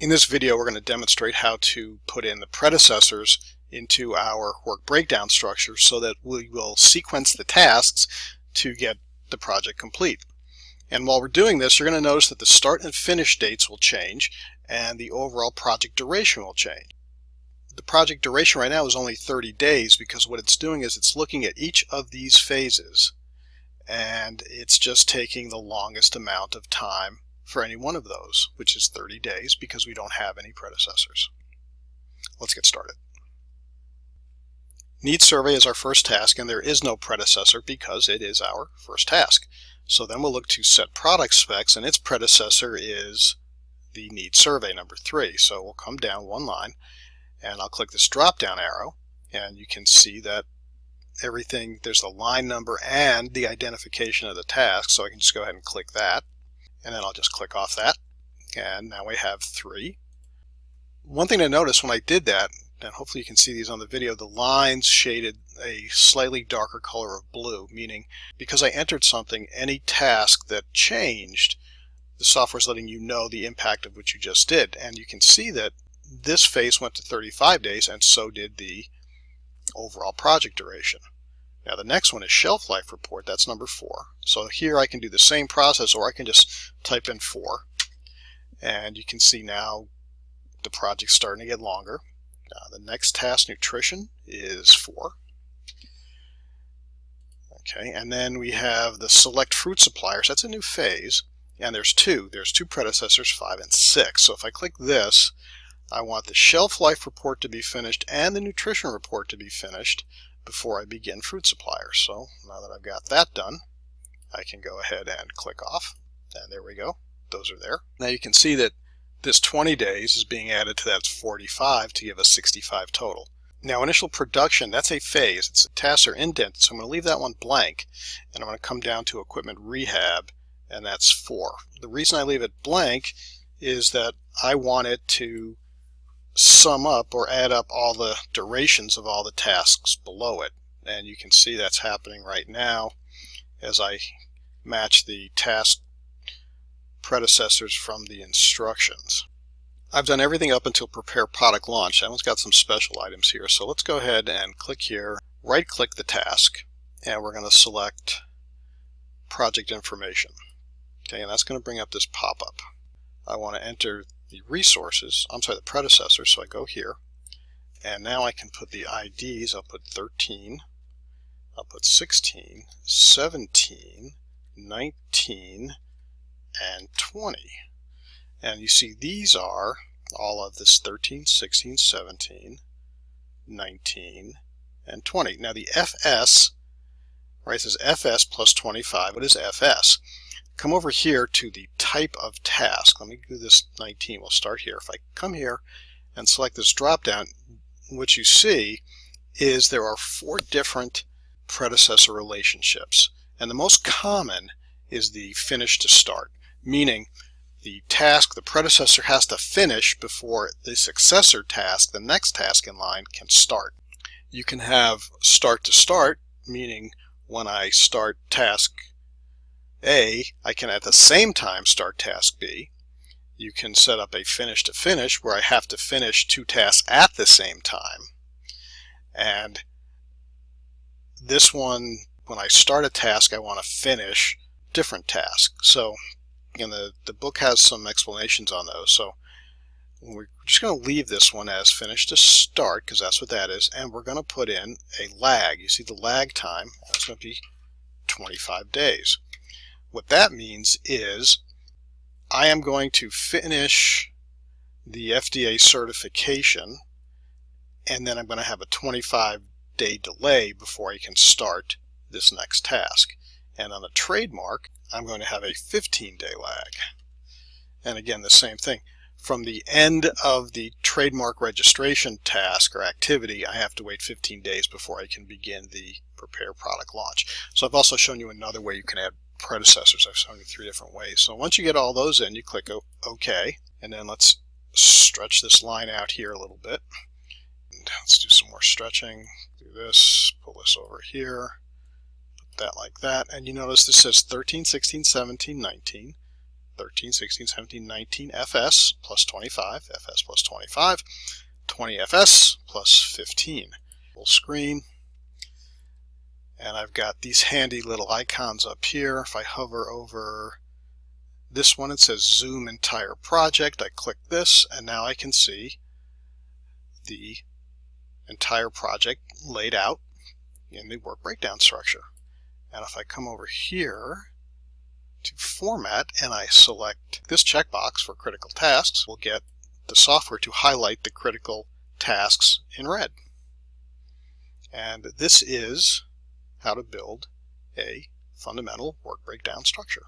In this video, we're going to demonstrate how to put in the predecessors into our work breakdown structure so that we will sequence the tasks to get the project complete. And while we're doing this, you're going to notice that the start and finish dates will change and the overall project duration will change. The project duration right now is only 30 days because what it's doing is it's looking at each of these phases and it's just taking the longest amount of time for any one of those, which is 30 days because we don't have any predecessors. Let's get started. Needs survey is our first task, and there is no predecessor because it is our first task. So then we'll look to set product specs, and its predecessor is the needs survey number 3. So we'll come down one line and I'll click this drop down arrow, and you can see that everything, there's the line number and the identification of the task, so I can just go ahead and click that. And then I'll just click off that, and now we have 3. One thing to notice when I did that, and hopefully you can see these on the video, the lines shaded a slightly darker color of blue, meaning because I entered something, any task that changed, the software is letting you know the impact of what you just did. And you can see that this phase went to 35 days, and so did the overall project duration. Now the next one is shelf life report, that's number 4. So here I can do the same process, or I can just type in 4. And you can see now the project's starting to get longer. The next task, nutrition, is 4. Okay, and then we have the select fruit suppliers, that's a new phase. And there's 2. There's 2 predecessors, 5 and 6. So if I click this, I want the shelf life report to be finished and the nutrition report to be finished before I begin fruit suppliers. So now that I've got that done, I can go ahead and click off, and there we go, those are there. Now you can see that this 20 days is being added to that 45 to give us 65 total. Now initial production, that's a phase, it's tasks are indented, so I'm going to leave that one blank, and I'm going to come down to equipment rehab, and that's 4. The reason I leave it blank is that I want it to sum up or add up all the durations of all the tasks below it, and you can see that's happening right now as I match the task predecessors from the instructions. I've done everything up until prepare product launch. That one's got some special items here, so let's go ahead and click here, right click the task, and we're going to select project information. Okay, and that's going to bring up this pop-up. I want to enter the resources, the predecessor, so I go here, and now I can put the IDs. I'll put 13, I'll put 16, 17, 19, and 20. And you see these are all of this 13, 16, 17, 19, and 20. Now the FS, right, it says FS plus 25. What is FS? Come over here to the type of task. Let me do this 19. We'll start here. If I come here and select this drop down, what you see is there are 4 different predecessor relationships. And the most common is the finish to start, meaning the task, the predecessor has to finish before the successor task, the next task in line, can start. You can have start to start, meaning when I start task A, I can at the same time start task B. You can set up a finish to finish where I have to finish 2 tasks at the same time. And this one, when I start a task, I want to finish different tasks. So and the book has some explanations on those. So we're just going to leave this one as finish to start because that's what that is. And we're going to put in a lag. You see the lag time, that's going to be 25 days. What that means is I am going to finish the FDA certification, and then I'm going to have a 25-day delay before I can start this next task. And on the trademark, I'm going to have a 15-day lag. And again, the same thing. From the end of the trademark registration task or activity, I have to wait 15 days before I can begin the prepare product launch. So I've also shown you another way you can add predecessors. I've shown you 3 different ways. So once you get all those in, you click OK, and then let's stretch this line out here a little bit. And let's do some more stretching. Do this, pull this over here, put that like that, and you notice this says 13, 16, 17, 19, 13, 16, 17, 19 FS plus 25, FS plus 25, 20 FS plus 15. Full screen. And I've got these handy little icons up here. If I hover over this one, it says zoom entire project. I click this, and now I can see the entire project laid out in the work breakdown structure. And if I come over here to format and I select this checkbox for critical tasks, we'll get the software to highlight the critical tasks in red. And this is how to build a fundamental work breakdown structure.